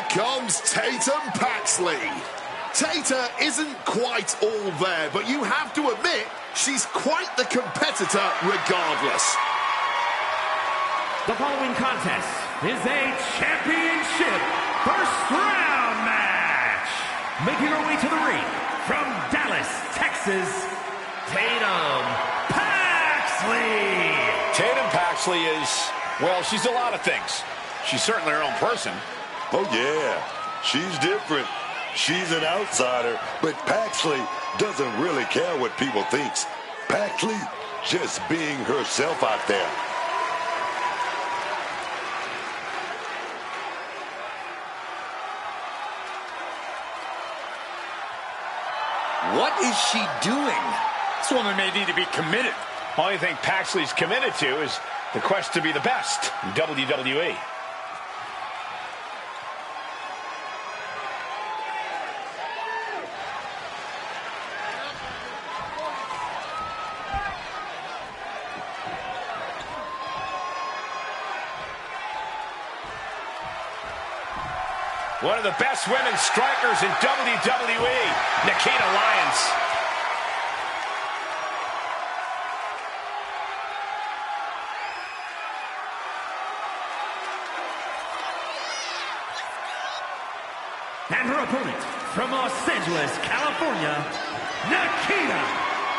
comes Tatum Paxley. Tater isn't quite all there, but you have to admit, she's quite the competitor regardless. The following contest is a championship first round match. Making her way to the ring from Dallas, Texas, Tatum Paxley. Tatum Paxley is, well, she's a lot of things. She's certainly her own person. Oh, yeah. She's different. She's an outsider, but Paxley doesn't really care what people think. Paxley just being herself out there. What is she doing? This woman may need to be committed. Only thing Paxley's committed to is the quest to be the best in WWE. One of the best women strikers in WWE, Nikita Lyons. And her opponent from Los Angeles, California, Nikita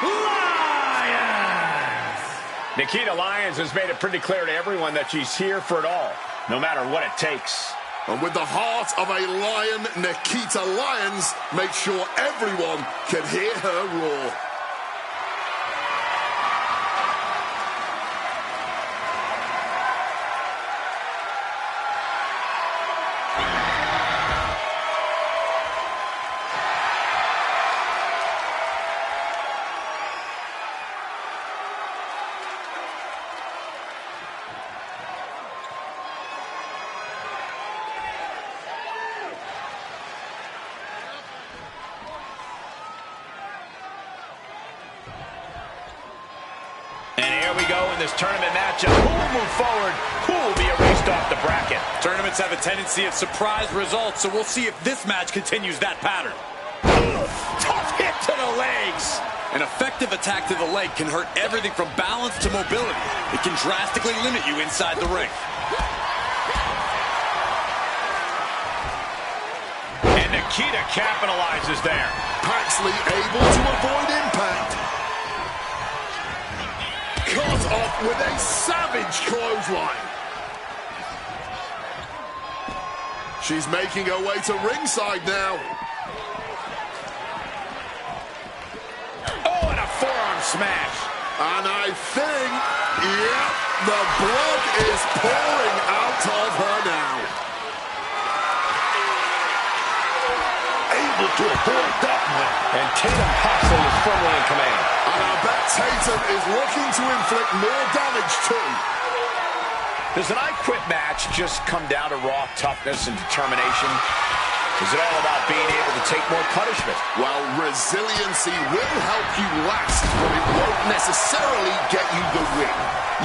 Lyons. Nikita Lyons has made it pretty clear to everyone that she's here for it all, no matter what it takes. And with the heart of a lion, Nikita Lyons makes sure everyone can hear her roar. We go in this tournament matchup. Who will move forward? Who will be erased off the bracket? Tournaments have a tendency of surprise results, so we'll see if this match continues that pattern. Tough hit to the legs. An effective attack to the leg can hurt everything from balance to mobility. It can drastically limit you inside the ring. And Nikita capitalizes there. Paxley able to avoid impact. Cut off with a savage clothesline. She's making her way to ringside now. Oh, and a forearm smash. And I think, yep, the blood is pouring out of her now. Able to avoid that one. And Tatum Paxley is firmly in command. And I bet Tatum is looking to inflict more damage too. Does an I Quit match just come down to raw toughness and determination? Is it all about being able to take more punishment? Well, resiliency will help you last, but it won't necessarily get you the win.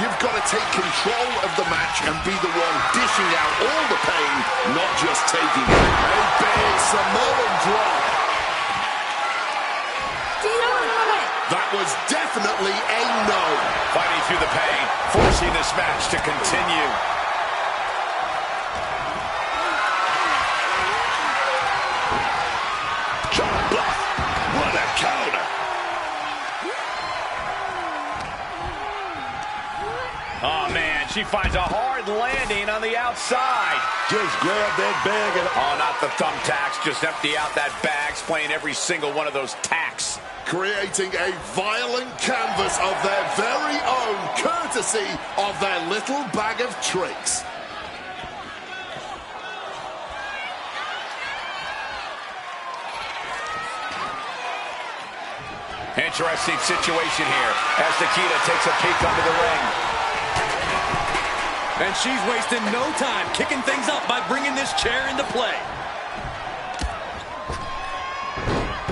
You've got to take control of the match and be the one dishing out all the pain, not just taking it. A big Samoan drop. That was definitely a no. Fighting through the pain, forcing this match to continue. John Block. What a counter. Oh, man, she finds a hard landing on the outside. Just grab that bag and... Oh, not the thumbtacks. Just empty out that bag, playing every single one of those tacks. Creating a violent canvas of their very own, courtesy of their little bag of tricks. Interesting situation here as Nikita takes a peek under the ring. And she's wasting no time kicking things up by bringing this chair into play.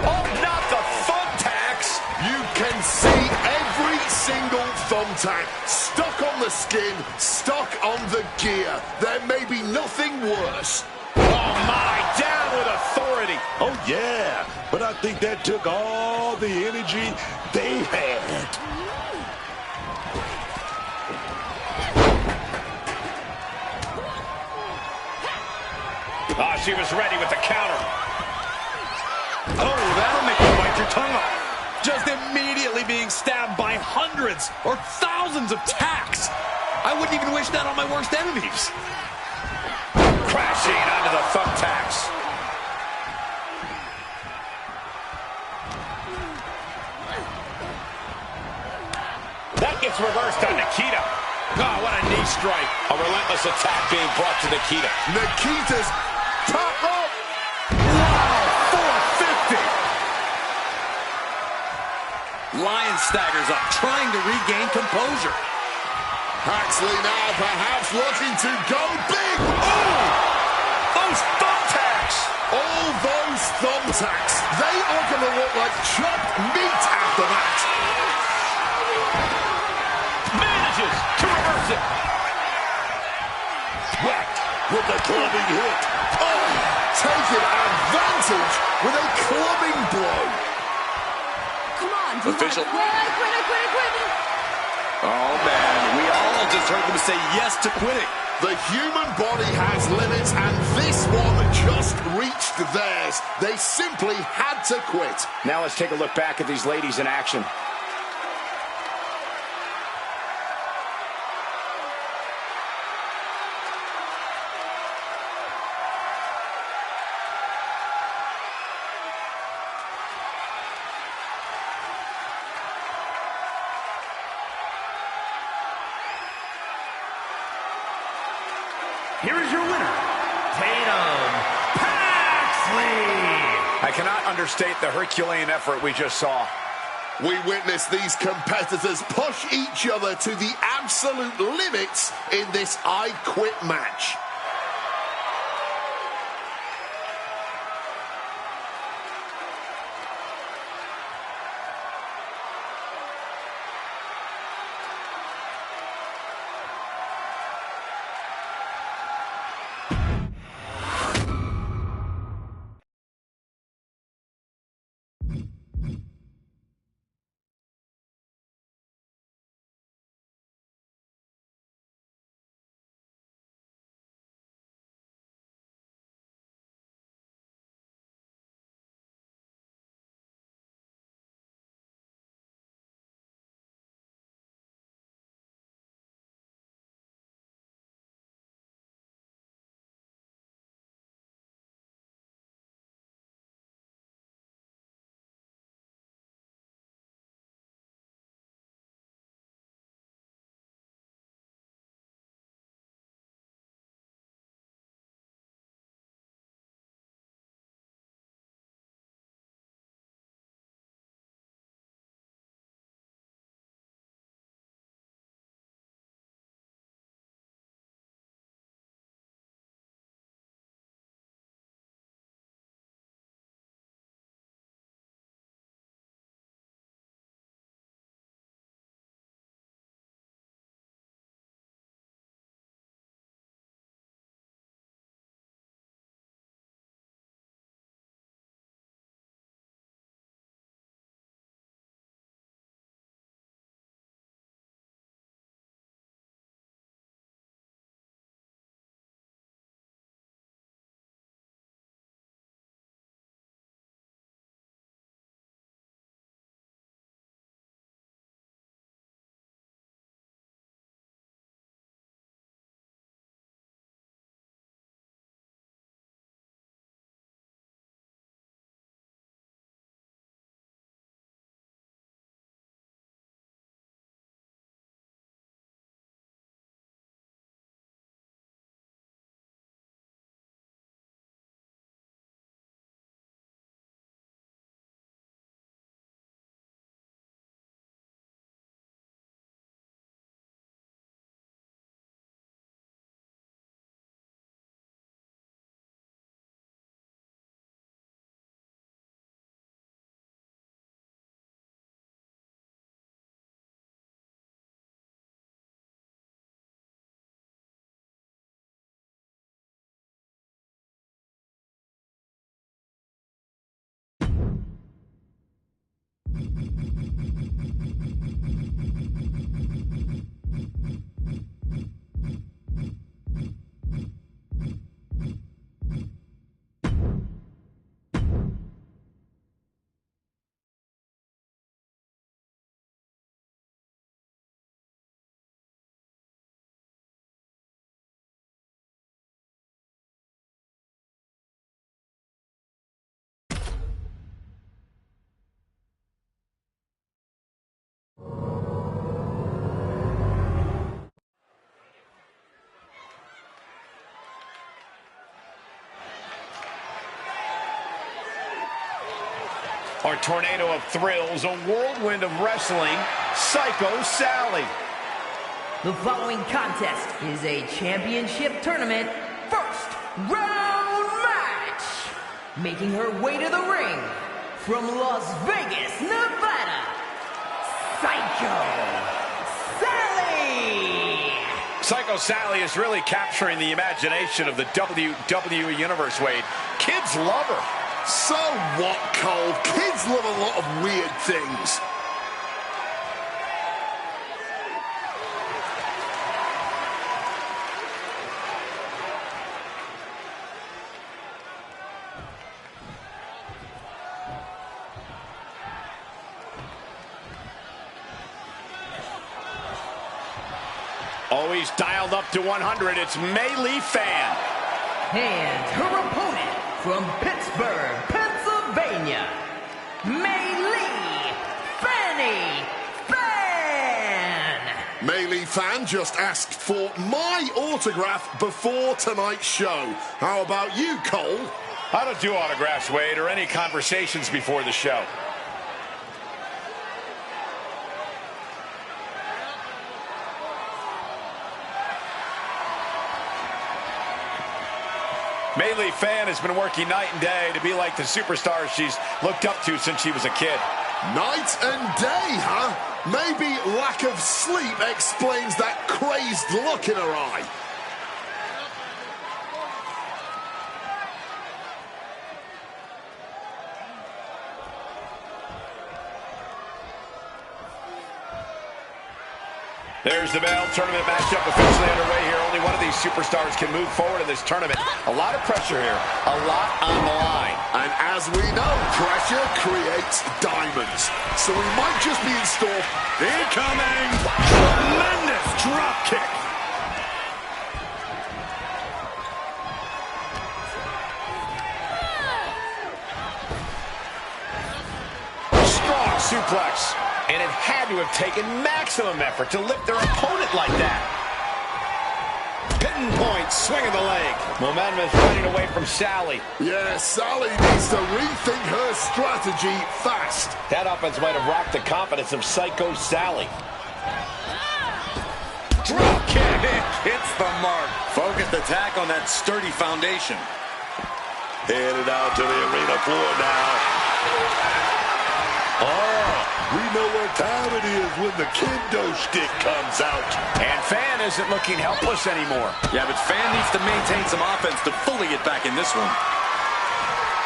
Oh, not the thumbtacks! You can see every single thumbtack stuck on the skin, stuck on the gear. There may be nothing worse. Oh, my, down with authority. Oh, yeah, but I think that took all the energy they had. Oh, she was ready with the counter. Oh, that'll make you bite your tongue off. Just immediately being stabbed by hundreds or thousands of tacks. I wouldn't even wish that on my worst enemies. Crashing onto the thumbtacks. That gets reversed on Nikita. Oh, what a knee strike. A relentless attack being brought to Nikita. Nikita's top rope. Wow, 450. Lion staggers up, trying to regain composure. Paxley now perhaps looking to go big. Oh! Those thumbtacks! All those thumbtacks, they are going to look like chopped meat after that. Manages to reverse it. Whacked with the clubbing hit. Oh, taking advantage with a clubbing blow. Come on, do you Official. want to quit? I quit. Oh, man, we all just heard them say yes to quitting. The human body has limits, and this one just reached theirs. They simply had to quit. Now let's take a look back at these ladies in action. Here is your winner, Tatum Paxley. I cannot understate the Herculean effort we just saw. We witnessed these competitors push each other to the absolute limits in this I Quit match. Our tornado of thrills, a whirlwind of wrestling, Psycho Sally. The following contest is a championship tournament first round match. Making her way to the ring from Las Vegas, Nevada, Psycho Sally. Psycho Sally is really capturing the imagination of the WWE Universe, Wade. Kids love her. So what, Cole? Kids love a lot of weird things. Always dialed up to 100, it's Mei Lee Fan. And her opponent from Pittsburgh, Pennsylvania, Mei Lee Fan. Mei Lee Fan just asked for my autograph before tonight's show. How about you, Cole? I don't do autographs, Wade, or any conversations before the show. Mei Lee Fan has been working night and day to be like the superstar she's looked up to since she was a kid. Night and day, huh? Maybe lack of sleep explains that crazed look in her eye. There's the bell. Tournament matchup officially underway here. Only one of these superstars can move forward in this tournament. A lot of pressure here. A lot on the line. And as we know, pressure creates diamonds. So we might just be in store. Incoming! Tremendous drop kick! Strong suplex. And it had to have taken maximum effort to lift their opponent like that. Pinning point, swing of the leg. Momentum is running away from Sally. Yeah, Sally needs to rethink her strategy fast. That offense might have rocked the confidence of Psycho Sally. Drop kick! Hits the mark. Focused attack on that sturdy foundation. Headed out to the arena floor now. We know what time it is when the kendo stick comes out. And Fan isn't looking helpless anymore. Yeah, but Fan needs to maintain some offense to fully get back in this one.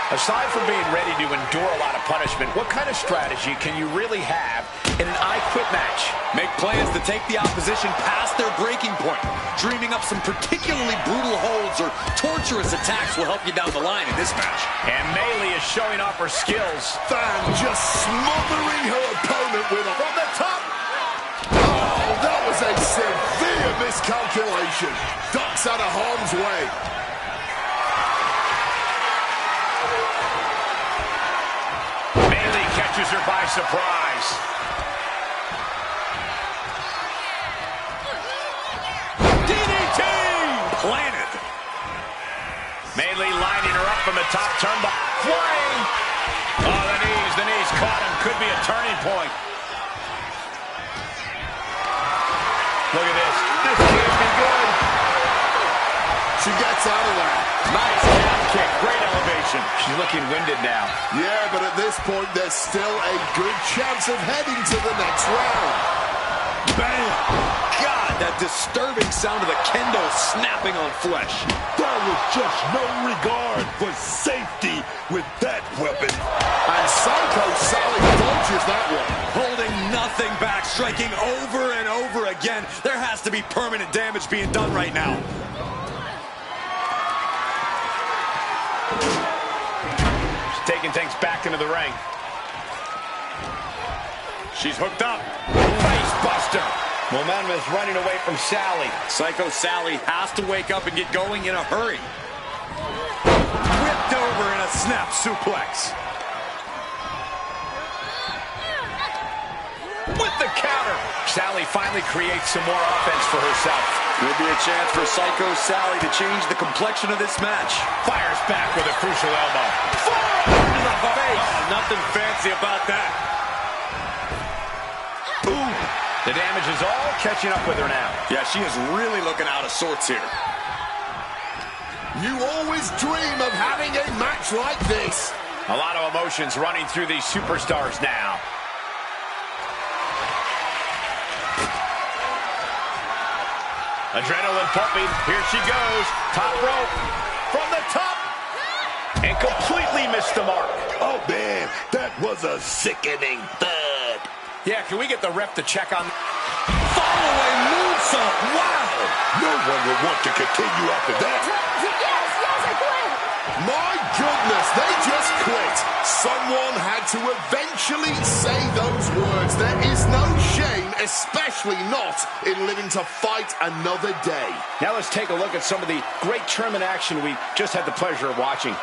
Aside from being ready to endure a lot of punishment, what kind of strategy can you really have in an I Quit match? Make plans to take the opposition past their breaking point. Dreaming up some particularly brutal holds or torturous attacks will help you down the line in this match. And Mei Lee is showing off her skills. Fan just smothering her opponent with a... From the top! Oh, that was a severe miscalculation. Ducks out of harm's way. Catches her by surprise. DDT! Planted. Mei Lee lining her up from the top turnbuckle. Flying. Oh, the knees caught him. Could be a turning point. Look at this. This can't be good. She gets out of that. Nice calf kick. Great elevation. She's looking winded now. Yeah, but at this point, there's still a good chance of heading to the next round. Bam! God that disturbing sound of the kendo snapping on flesh. There was just no regard for safety with that weapon. And Psycho Sally dodges that one. Holding nothing back, striking over and over again. There has to be permanent damage being done right now. She's taking things back into the ring. She's hooked up. Face buster. Momentum is running away from Sally. Psycho Sally has to wake up and get going in a hurry. Whipped over in a snap suplex. With the counter. Sally finally creates some more offense for herself. Could be a chance for Psycho Sally to change the complexion of this match. Fires back with a crucial elbow. Forearm to the face. Oh, nothing fancy about that. Ooh. The damage is all catching up with her now. Yeah, she is really looking out of sorts here. You always dream of having a match like this. A lot of emotions running through these superstars now. Adrenaline pumping. Here she goes. Top rope. From the top. And completely missed the mark. Oh, man, that was a sickening thud. Yeah, can we get the ref to check on... Follow-away moonsault. Wow. No one would want to continue after that. Yes, I quit. My goodness, they just quit. Someone had to eventually say those words. There is no shame, especially not in living to fight another day. Now let's take a look at some of the great tournament action we just had the pleasure of watching.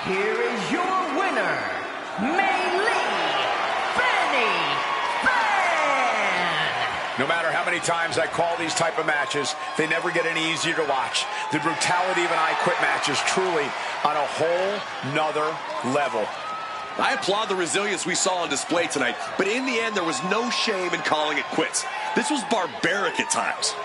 Here is your winner, Fanny. No matter how many times I call these type of matches, they never get any easier to watch. The brutality of an I Quit match is truly on a whole nother level. I applaud the resilience we saw on display tonight, but in the end, there was no shame in calling it quits. This was barbaric at times.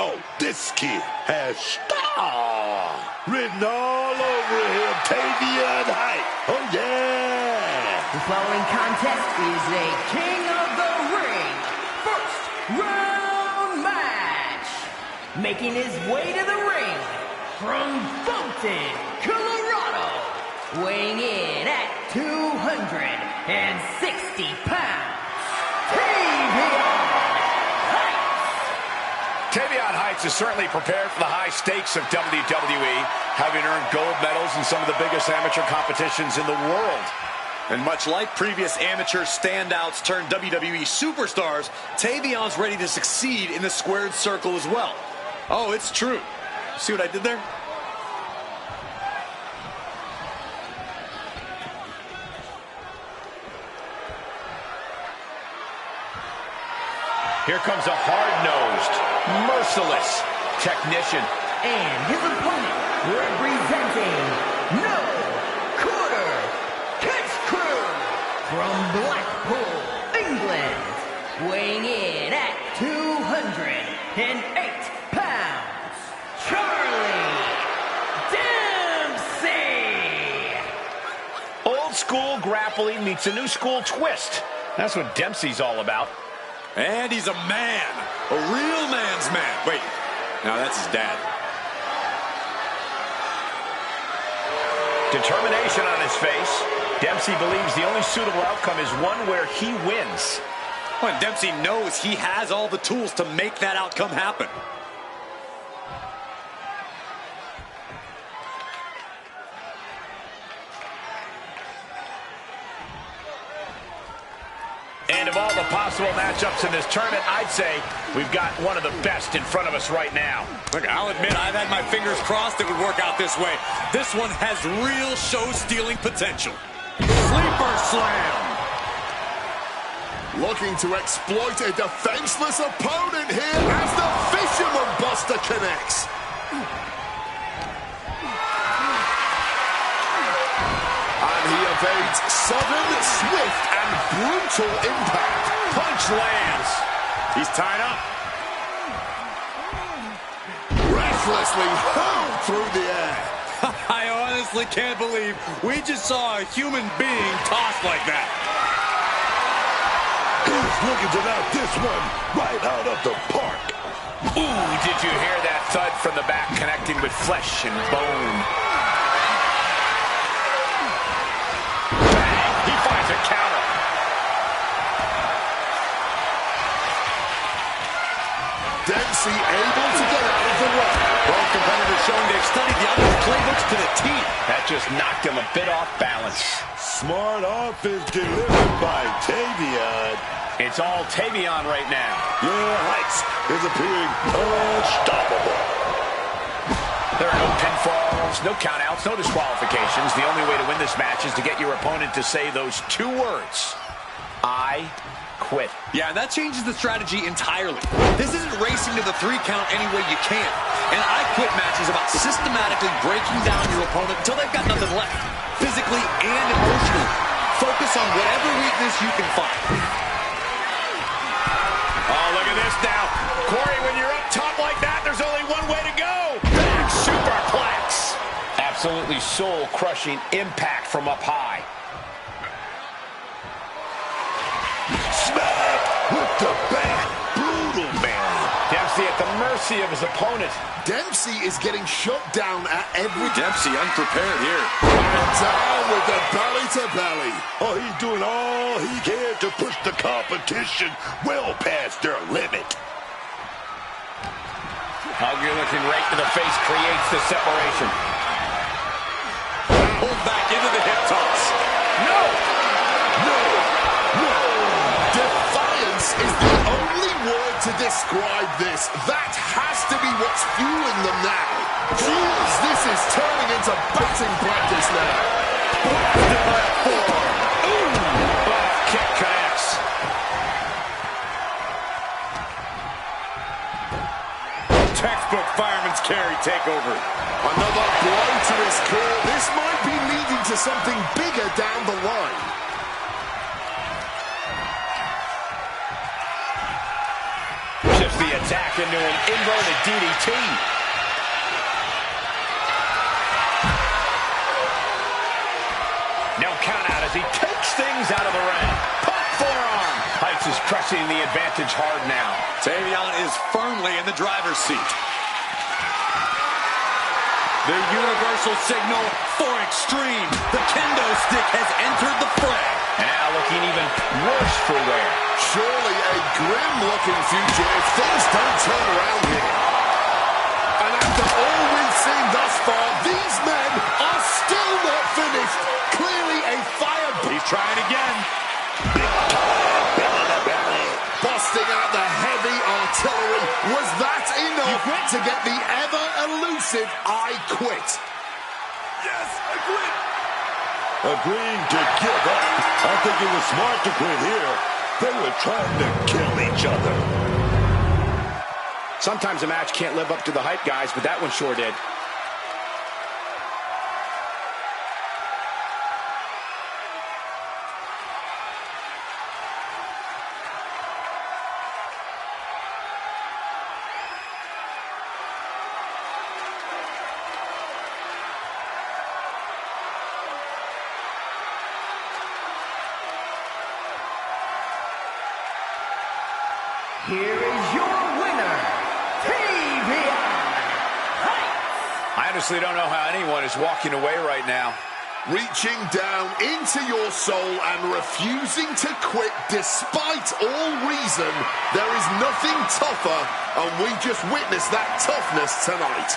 Oh, this kid has star written all over him. Tavion Height. Oh, yeah. The following contest is a King of the Ring first round match. Making his way to the ring from Fulton, Colorado, weighing in at 260 pounds, Tavion Heights is certainly prepared for the high stakes of WWE, having earned gold medals in some of the biggest amateur competitions in the world. And much like previous amateur standouts turned WWE superstars, Tavion's ready to succeed in the squared circle as well. Oh, it's true. See what I did there? Here comes a hard-nosed, merciless technician. And his opponent, representing No Quarter Catch Crew from Blackpool, England, weighing in at 208 pounds, Charlie Dempsey. Old school grappling meets a new school twist. That's what Dempsey's all about. And he's a man. A real man's man. Wait, now that's his dad. Determination on his face. Dempsey believes the only suitable outcome is one where he wins. Well, and Dempsey knows he has all the tools to make that outcome happen. And of all the possible matchups in this tournament, I'd say we've got one of the best in front of us right now. Look, I'll admit I've had my fingers crossed it would work out this way. This one has real show-stealing potential. Sleeper slam. Looking to exploit a defenseless opponent here as the Fisherman Buster connects. And he evades sudden, swift, and brutal impact. Punch lands. He's tied up. Recklessly hurled through the air. I honestly can't believe we just saw a human being tossed like that. He's looking to knock this one right out of the park. Ooh, did you hear that thud from the back connecting with flesh and bone? Bang! He finds a counter. Dempsey able to get out of the way. Both competitors showing they've studied the other's playbooks to the T. That just knocked him a bit off balance. Smart offense delivered by Tavion. It's all Tavion right now. Yeah, Heights is appearing unstoppable. There are no pinfalls, no countouts, no disqualifications. The only way to win this match is to get your opponent to say those two words. I quit. Yeah, and that changes the strategy entirely. This isn't racing to the 3 count any way you can. An I quit match is about systematically breaking down your opponent until they've got nothing left, physically and emotionally. Focus on whatever weakness you can find. Oh, look at this now. Corey, when you're up top like that, there's only one way to go. Big superplex. Absolutely soul-crushing impact from up high. Smack with the bat. Brutal, man. Dempsey at the mercy of his opponent. Dempsey is getting shut down at every... Dempsey unprepared here. And down with the belly to belly. Oh, he's doing all he can to push the competition well past their limit. Hugger looking right to the face creates the separation. Pulled back into the hip toss. No! No! No! Defiance is the only word to describe this. That has to be what's fueling them now. Jeez, this is turning into batting practice now. Blasted by a forearm. Ooh! Oh, kick connects. Textbook fireman's carry takeover. Another blow to this core. This might be leading to something bigger down the line. Shifts the Zach into an inverted DDT. No count out as he takes things out of the ring. Pop forearm. Heights is pressing the advantage hard now. Tavion is firmly in the driver's seat. The universal signal for extreme. The kendo stick has entered the fray. And now looking even worse for wear. Surely a grim-looking future if things don't turn around here. And after all we've seen thus far, these men are still not finished. Clearly a fire... He's trying again. Busting out the heavy artillery. Was that enough to get the ever-elusive I quit? Yes, I quit. Agreeing to give up. I think it was smart to quit here. They were trying to kill each other. Sometimes a match can't live up to the hype, guys, but that one sure did. Here is your winner, Tavion Heights. I honestly don't know how anyone is walking away right now. Reaching down into your soul and refusing to quit despite all reason. There is nothing tougher, and we just witnessed that toughness tonight.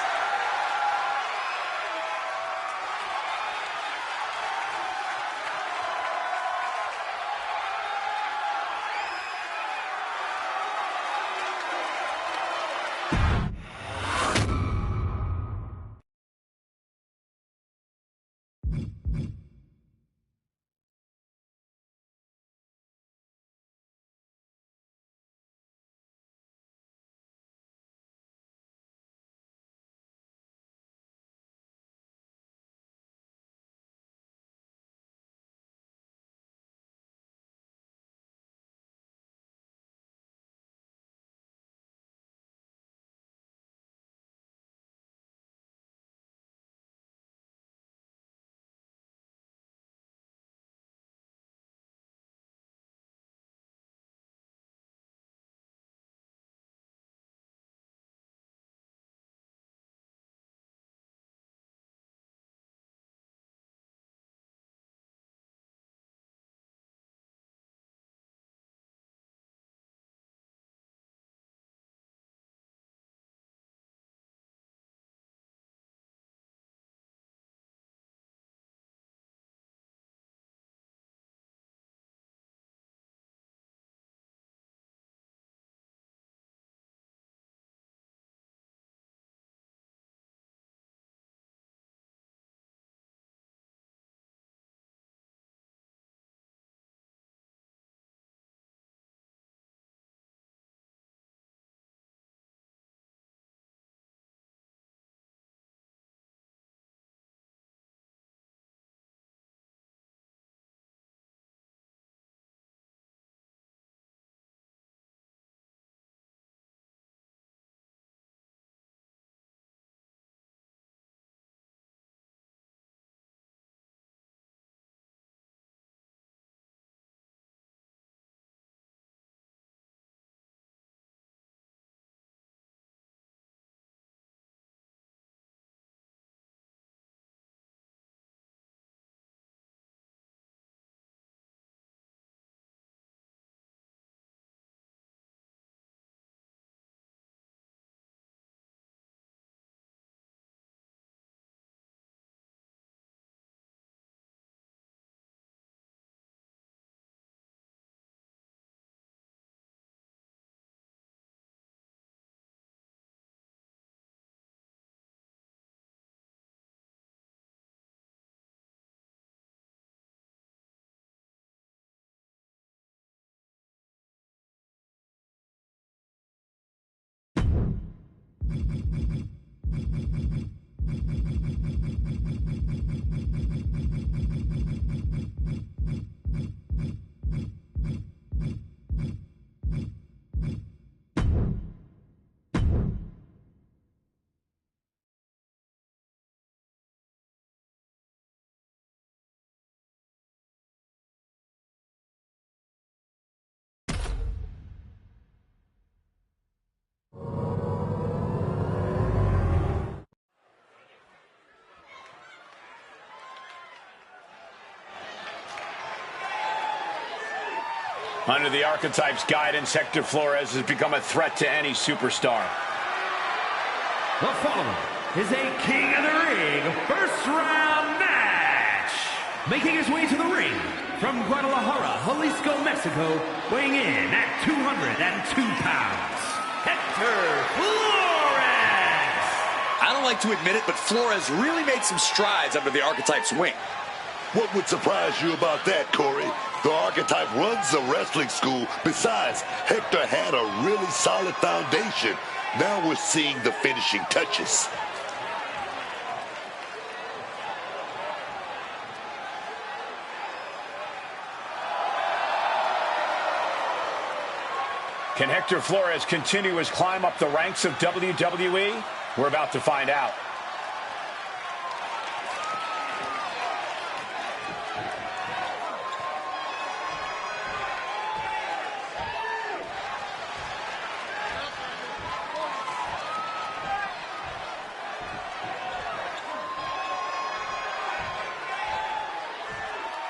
Under the Archetype's guidance, Hector Flores has become a threat to any superstar. The following is a King of the Ring first round match. Making his way to the ring from Guadalajara, Jalisco, Mexico, weighing in at 202 pounds, Hector Flores. I don't like to admit it, but Flores really made some strides under the Archetype's wing. What would surprise you about that, Corey? The Archetype runs a wrestling school. Besides, Hector had a really solid foundation. Now we're seeing the finishing touches. Can Hector Flores continue his climb up the ranks of WWE? We're about to find out.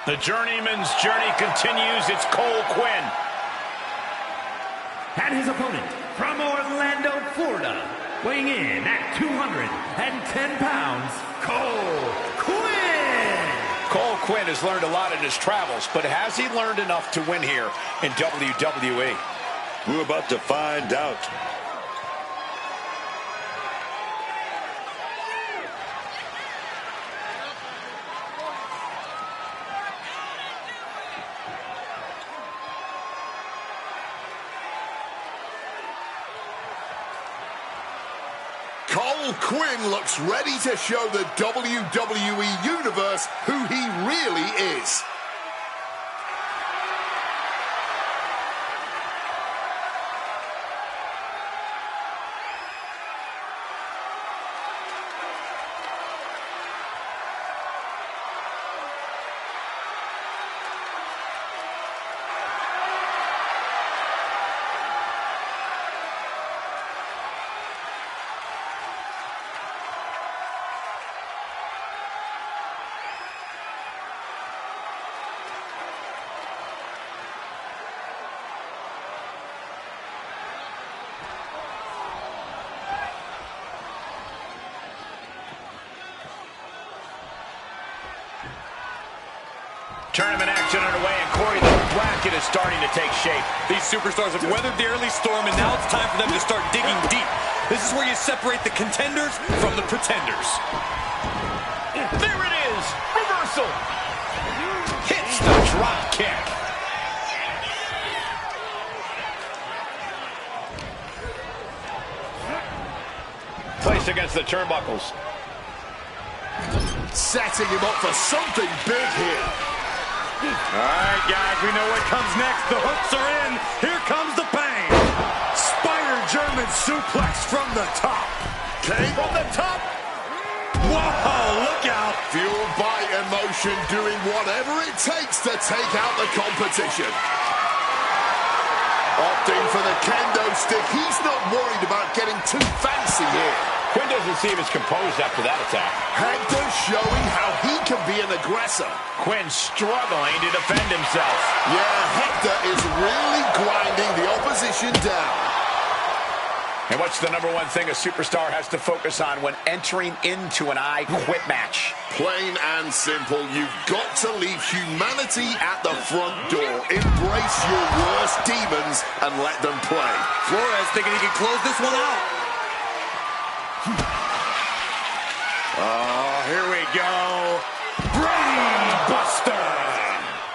The journeyman's journey continues. It's Cole Quinn. And his opponent from Orlando, Florida, weighing in at 210 pounds, Cole Quinn. Cole Quinn has learned a lot in his travels, but has he learned enough to win here in WWE? We're about to find out. Cole Quinn looks ready to show the WWE Universe who he really is. Tournament action underway, and Corey, the bracket is starting to take shape. These superstars have weathered the early storm, and now it's time for them to start digging deep. This is where you separate the contenders from the pretenders. There it is! Reversal! Hits the drop kick. Placed against the turnbuckles. Setting him up for something big here. All right, guys, we know what comes next. The hooks are in. Here comes the bang. Spider German suplex from the top. Came from the top. Whoa, look out. Fueled by emotion, doing whatever it takes to take out the competition. Opting for the kendo stick. He's not worried about getting too fancy here. Quinn doesn't seem as composed after that attack. Hector showing how he can be an aggressor. Quinn struggling to defend himself. Yeah, Hector is really grinding the opposition down. And what's the number one thing a superstar has to focus on when entering into an I Quit match? Plain and simple, you've got to leave humanity at the front door. Embrace your worst demons and let them play. Flores thinking he can close this one out. Oh, here we go. Brain Buster.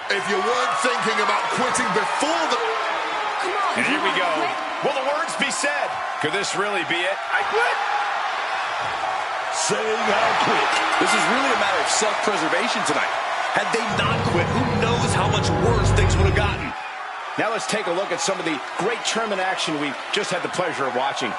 If you weren't thinking about quitting before the... Come on, And here we go. quit? Will the words be said? Could this really be it? I quit. Saying I quit. This is really a matter of self-preservation tonight. Had they not quit, who knows how much worse things would have gotten. Now let's take a look at some of the great tournament action we've just had the pleasure of watching.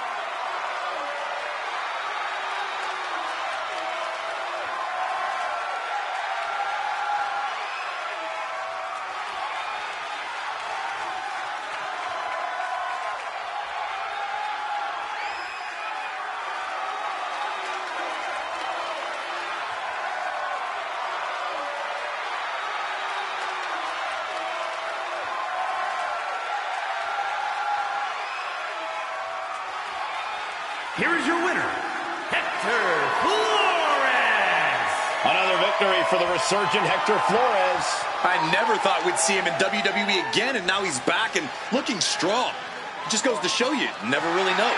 here is your winner, Hector Flores. Another victory for the resurgent Hector Flores. I never thought we'd see him in WWE again, and now he's back and looking strong. It just goes to show you never really know.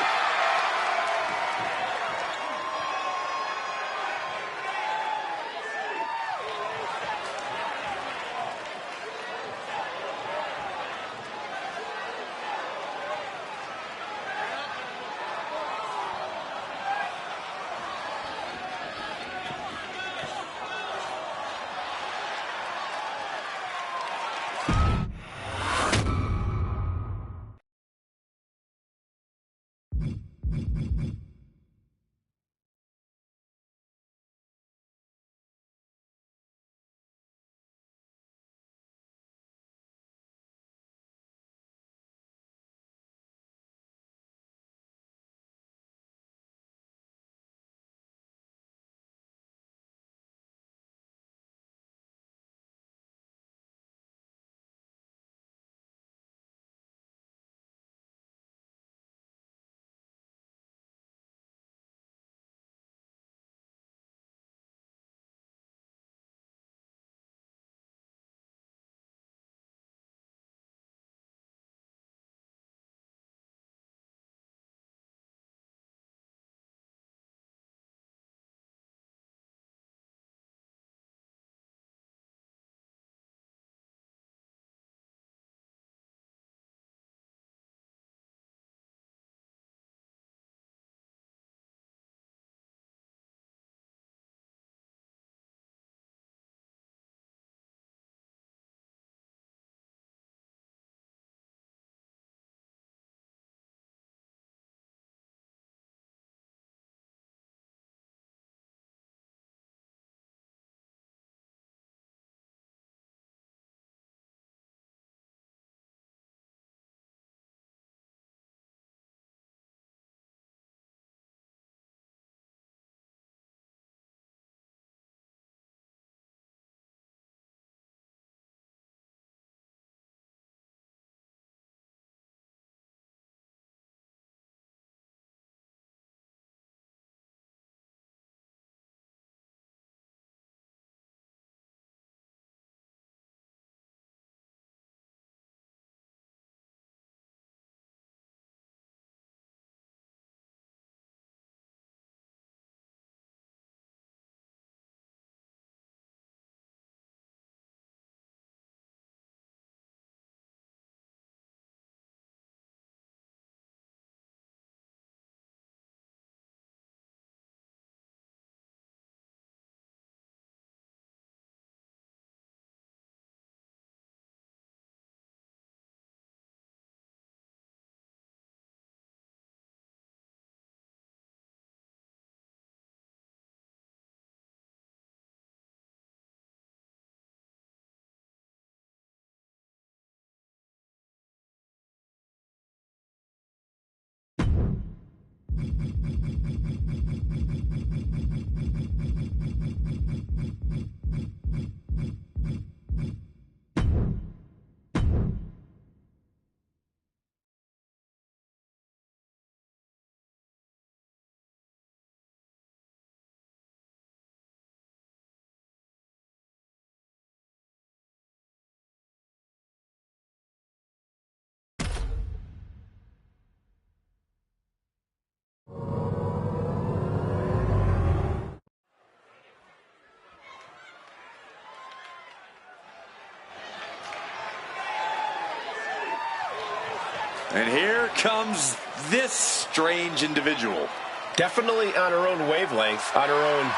And here comes this strange individual. Definitely on her own wavelength, on her own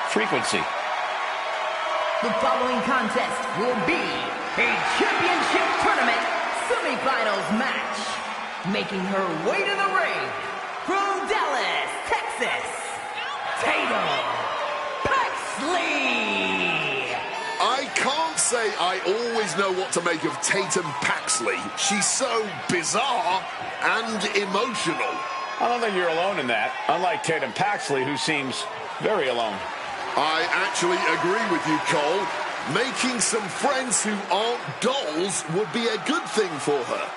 frequency. The following contest will be a championship tournament semifinals match. Making her way to the ring from Dallas, Texas, Tatum Paxley. I can't say I always know what to make of Tatum Paxley. She's so bizarre and emotional. I don't think you're alone in that, unlike Tatum Paxley, who seems very alone. I actually agree with you, Cole. Making some friends who aren't dolls would be a good thing for her.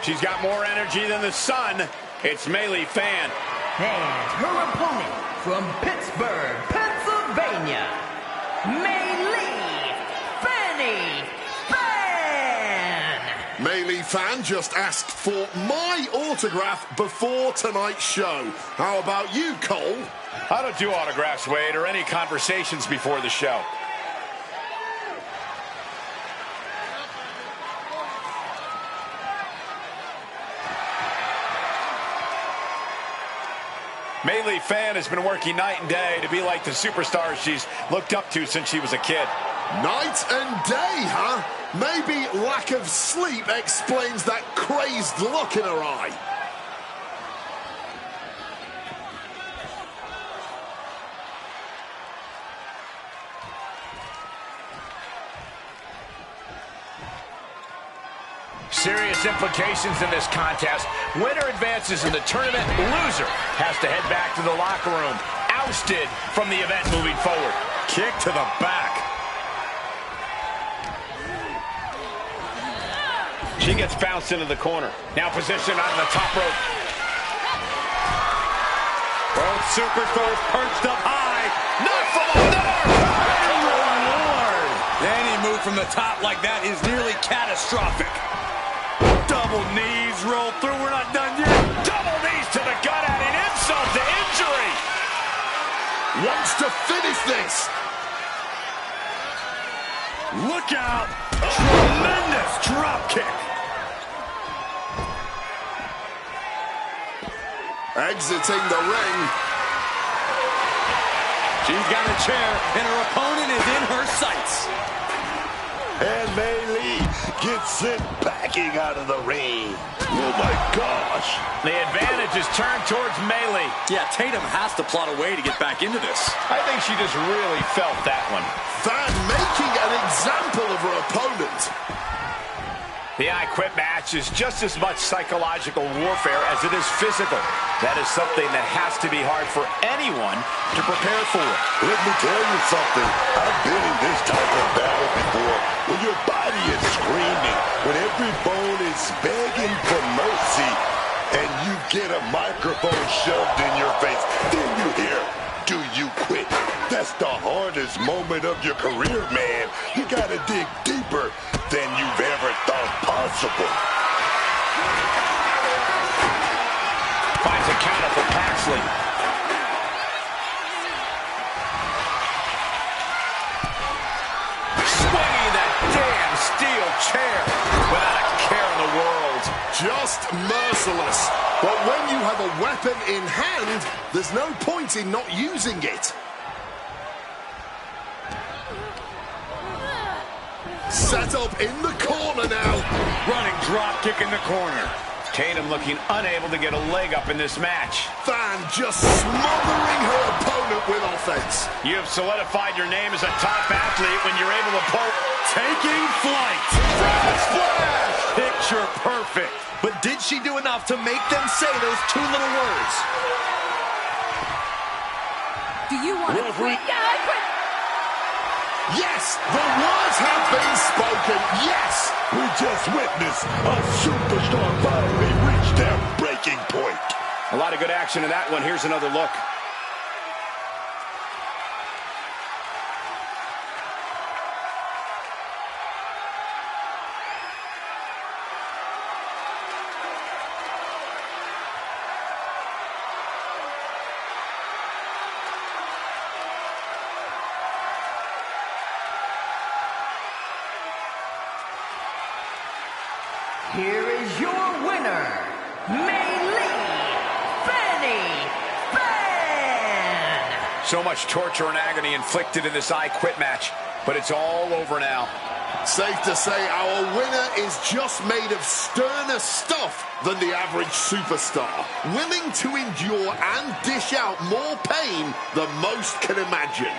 She's got more energy than the sun. It's Melee Fan. And her opponent from Pittsburgh, Pennsylvania, Melee Fanny Fan. Melee Fan just asked for my autograph before tonight's show. How about you, Cole? I don't do autographs, Wade, or any conversations before the show. Melee Fan has been working night and day to be like the superstar she's looked up to since she was a kid. Night and day, huh? Maybe lack of sleep explains that crazed look in her eye. Serious implications in this contest. Winner advances in the tournament. Loser has to head back to the locker room. Ousted from the event moving forward. Kick to the back. She gets bounced into the corner. Now positioned on the top rope. Both superstars perched up high. Not from up there. Lord. Any move from the top like that is nearly catastrophic. Double knees roll through. We're not done yet. Double knees to the gut, adding insult to injury. Wants to finish this. Look out. Tremendous drop kick. Exiting the ring. She's got a chair, and her opponent is in her sights. And Melee gets sent packing out of the ring. Oh, my gosh. The advantage is turned towards Melee. Yeah, Tatum has to plot a way to get back into this. I think she just really felt that one. Fan making an example of her opponent. The I Quit match is just as much psychological warfare as it is physical. That is something that has to be hard for anyone to prepare for. Let me tell you something. I've been in this type of battle before, when your body is screaming, when every bone is begging for mercy, and you get a microphone shoved in your face. Then you hear, "Do you quit?" That's the hardest moment of your career, man. You gotta dig deeper than you've ever thought possible. Finds a counter for Paxley. Swinging that damn steel chair without a care in the world. Just merciless. But when you have a weapon in hand, there's no point in not using it. Set up in the corner now. Running drop kick in the corner. Tatum looking unable to get a leg up in this match. Fan just smothering her opponent with offense. You have solidified your name as a top athlete when you're able to pull. Taking flight. Front splash. Picture perfect. But did she do enough to make them say those two little words? Do you want to quit? Yeah, I quit. Yes, the words have been spoken. Yes. We just witnessed a superstar finally reach their breaking point. A lot of good action in that one. Here's another look. Here is your winner, Melee Fanny Fan. So much torture and agony inflicted in this I Quit match, but it's all over now. Safe to say our winner is just made of sterner stuff than the average superstar. Willing to endure and dish out more pain than most can imagine.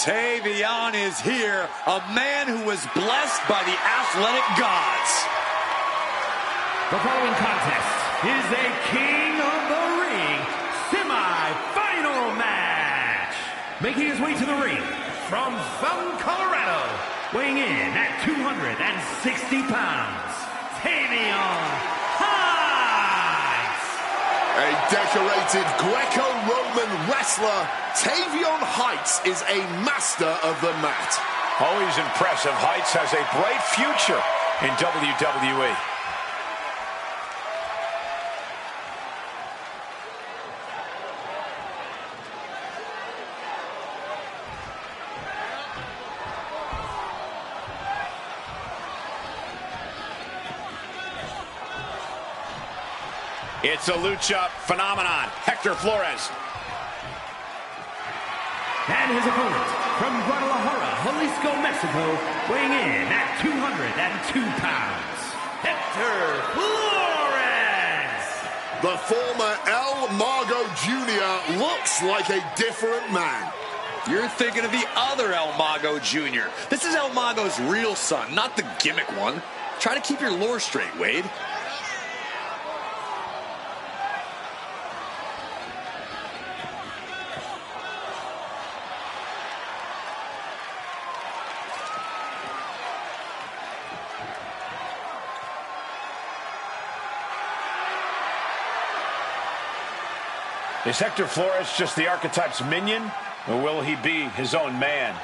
Tavion is here, a man who was blessed by the athletic gods. The following contest is a King of the Ring semi-final match. Making his way to the ring from Fountain, Colorado, weighing in at 260 pounds, Tavion. A decorated Greco-Roman wrestler, Tavion Heights is a master of the mat. Always impressive. Heights has a bright future in WWE. It's a lucha phenomenon, Hector Flores. And his opponent from Guadalajara, Jalisco, Mexico, weighing in at 202 pounds, Hector Flores. The former El Mago Jr. looks like a different man. You're thinking of the other El Mago Jr. This is El Mago's real son, not the gimmick one. Try to keep your lore straight, Wade. Is Hector Flores just the archetype's minion, or will he be his own man?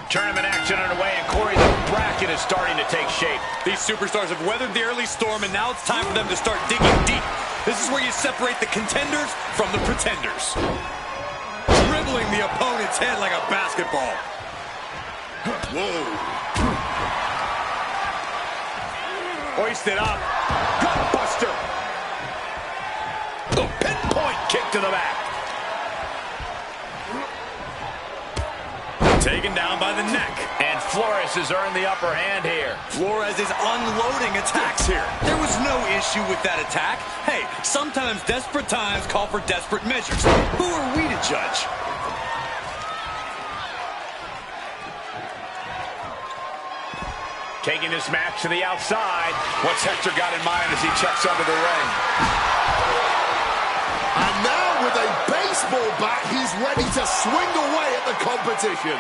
Tournament action underway, and Corey, the bracket is starting to take shape. These superstars have weathered the early storm, and now it's time for them to start digging deep. This is where you separate the contenders from the pretenders. Dribbling the opponent's head like a basketball. Whoa. Hoisted up. Gutbuster. The pinpoint kick to the back. Taken down by the neck. And Flores has earned the upper hand here. Flores is unloading attacks here. There was no issue with that attack. Hey, sometimes desperate times call for desperate measures. Who are we to judge? Taking this match to the outside. What's Hector got in mind as he checks under the ring? And now with a baseball bat, he's ready to swing away at the competition.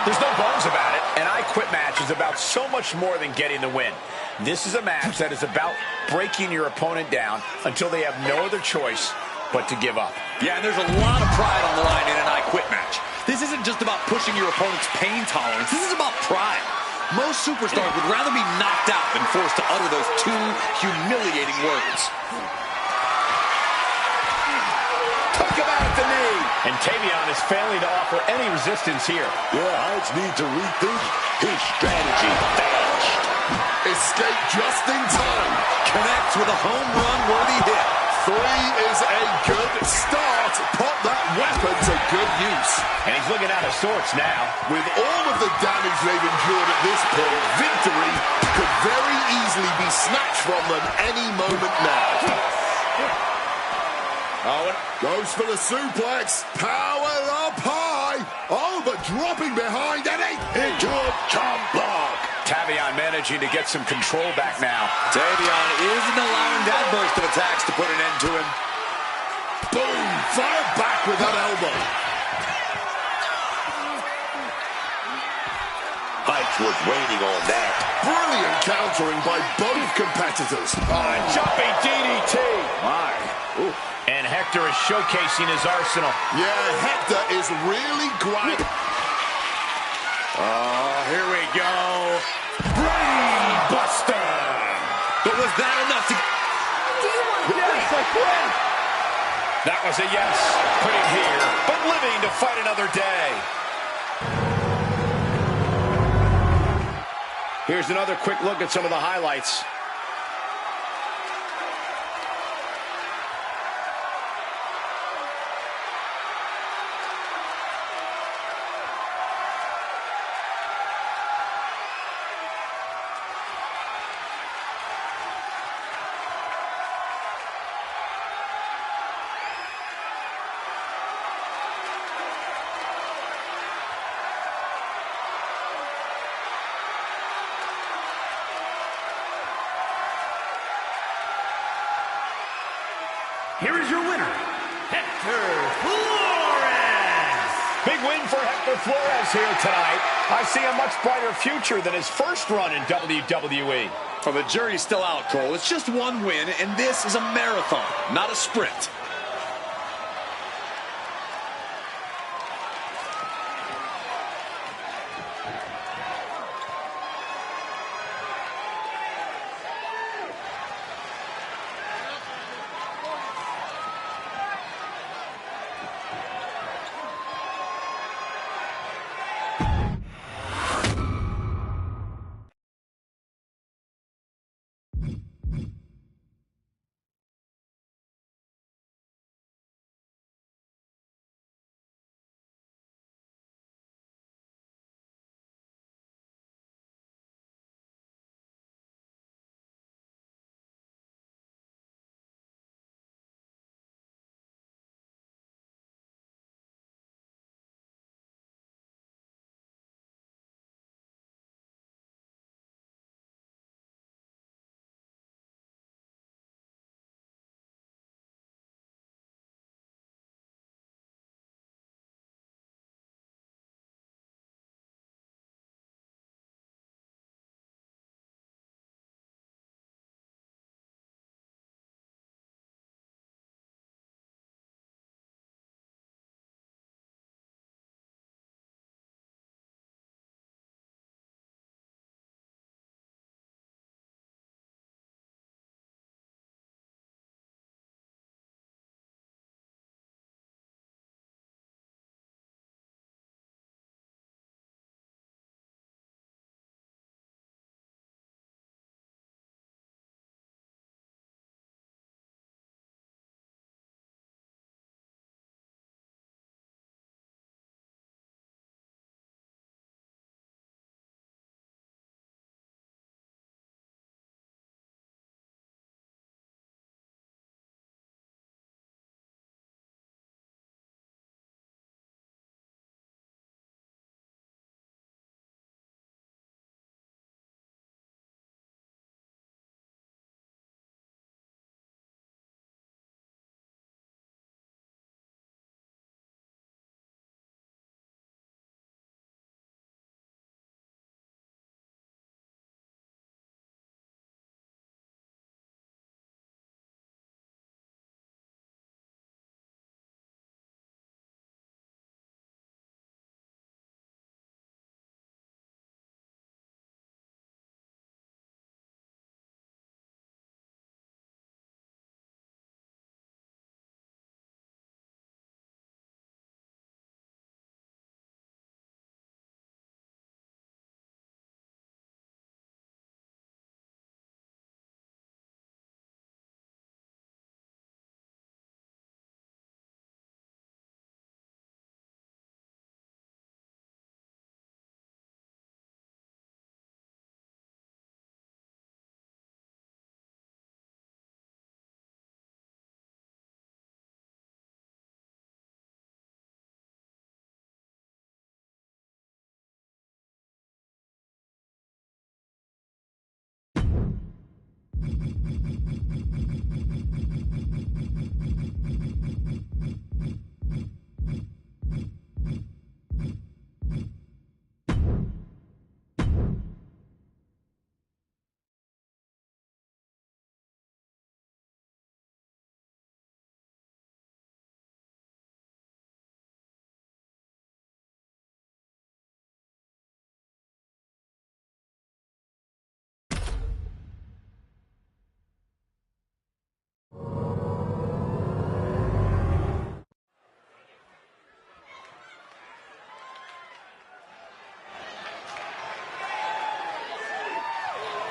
There's no bones about it. An I Quit match is about so much more than getting the win. This is a match that is about breaking your opponent down until they have no other choice but to give up. Yeah, and there's a lot of pride on the line in an I Quit match. This isn't just about pushing your opponent's pain tolerance. This is about pride. Most superstars would rather be knocked out than forced to utter those two humiliating words. Took him out at the knee. And Tavion is failing to offer any resistance here. Yeah, Heights needs to rethink his strategy fast. Escape just in time. Connects with a home run-worthy hit. 3 is a good start. Put that weapon to good use. And he's looking out of sorts now. With all of the damage they've endured at this point, victory could very easily be snatched from them any moment now. Owen goes for the suplex. Power up high. Oh, but dropping behind and into a chop block. Tavion managing to get some control back now. Tavion isn't allowing that burst of attacks to put an end to him. Boom! Fired back with that elbow. Heights was waiting on that. Brilliant countering by both competitors. Jumping DDT. My. Ooh. And Hector is showcasing his arsenal. Yeah, Hector is really grinding. Oh, here we go. Brain Buster. But was that enough to... Do you want to Yes, I quit. That was a yes. Quitting here, but living to fight another day. Here's another quick look at some of the highlights. Here is your winner, Hector Flores. Big win for Hector Flores here tonight. I see a much brighter future than his first run in WWE. Well, the jury's still out, Cole. It's just one win, and this is a marathon, not a sprint.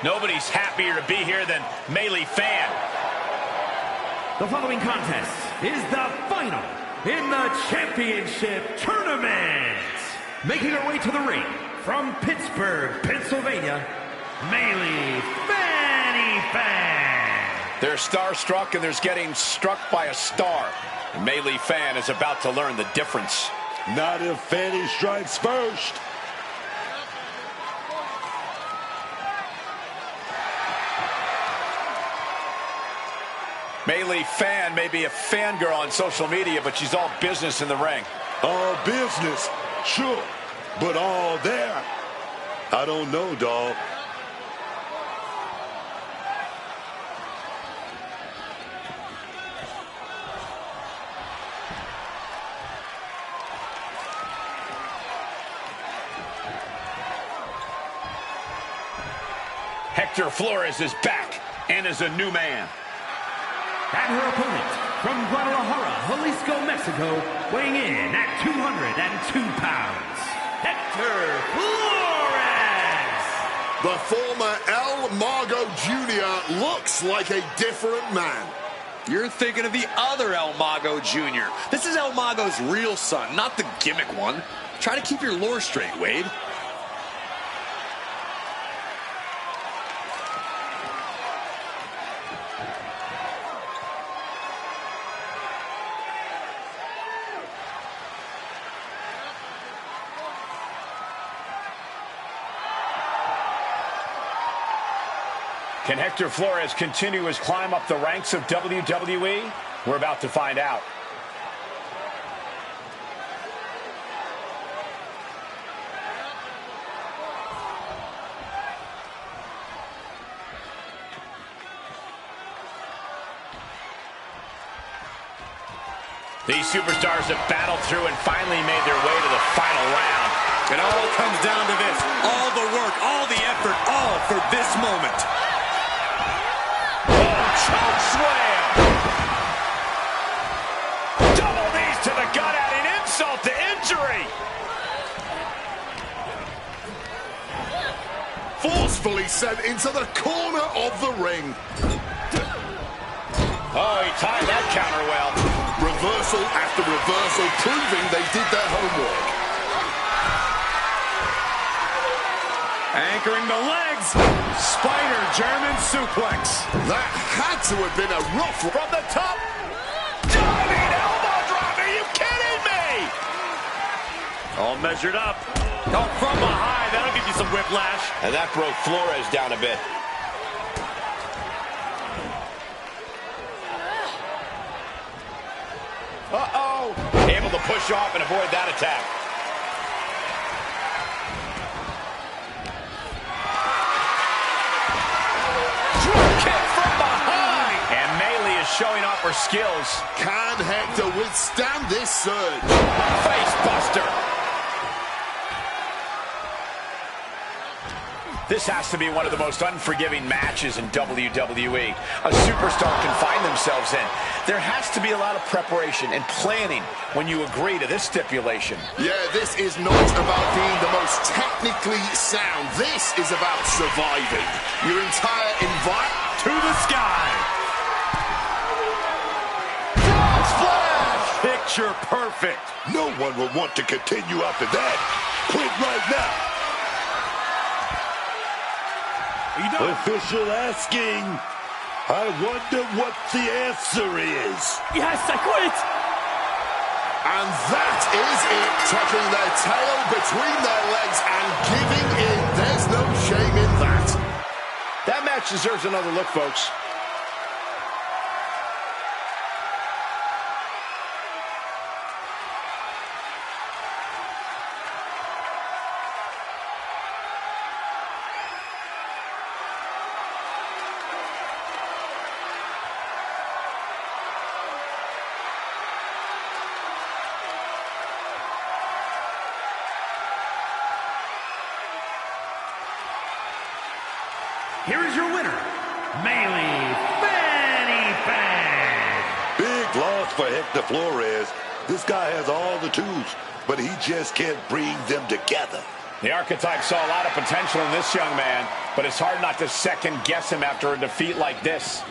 Nobody's happier to be here than Melee Fan. The following contest is the final in the championship tournament. Making her way to the ring from Pittsburgh, Pennsylvania, Melee Fan. They're starstruck and there's getting struck by a star. The Melee Fan is about to learn the difference. Not if Fanny strikes first. Melee Fan may be a fangirl on social media, but she's all business in the ring. All business, sure, but all there. I don't know, dawg. Hector Flores is back and is a new man. And her opponent from Guadalajara, Jalisco, Mexico, weighing in at 202 pounds, Hector Flores. The former El Mago Jr. looks like a different man. You're thinking of the other El Mago Jr. This is El Mago's real son, not the gimmick one. Try to keep your lore straight, Wade. Can Hector Flores continue his climb up the ranks of WWE? We're about to find out. These superstars have battled through and finally made their way to the final round. It all comes down to this. All the work, all the effort, all for this moment. Choke slam! Double knees to the gut, adding insult to injury! Forcefully sent into the corner of the ring. Oh, he timed that counter well. Reversal after reversal, proving they did their homework. Anchoring the legs. Spider German suplex. That had to have been a rough From the top. Diving elbow drop. Are you kidding me? All measured up. Oh, from behind. That'll give you some whiplash. And that broke Flores down a bit. Uh-oh. Able to push off and avoid that attack. Showing off her skills. Can Hector withstand this surge? Face buster. This has to be one of the most unforgiving matches in WWE. A superstar can find themselves in. There has to be a lot of preparation and planning when you agree to this stipulation. Yeah, this is not about being the most technically sound. This is about surviving. Your entire environment To the sky. Picture perfect. No one will want to continue after that. Quit right now. You know, Official asking. I wonder what the answer is. yes, I quit. And that is it, tucking their tail between their legs and giving in. There's no shame in that. That match deserves another look, folks. Here is your winner, Melee Fan. Big loss for Hector Flores. This guy has all the tools, but he just can't bring them together. The Archetype saw a lot of potential in this young man, but it's hard not to second guess him after a defeat like this.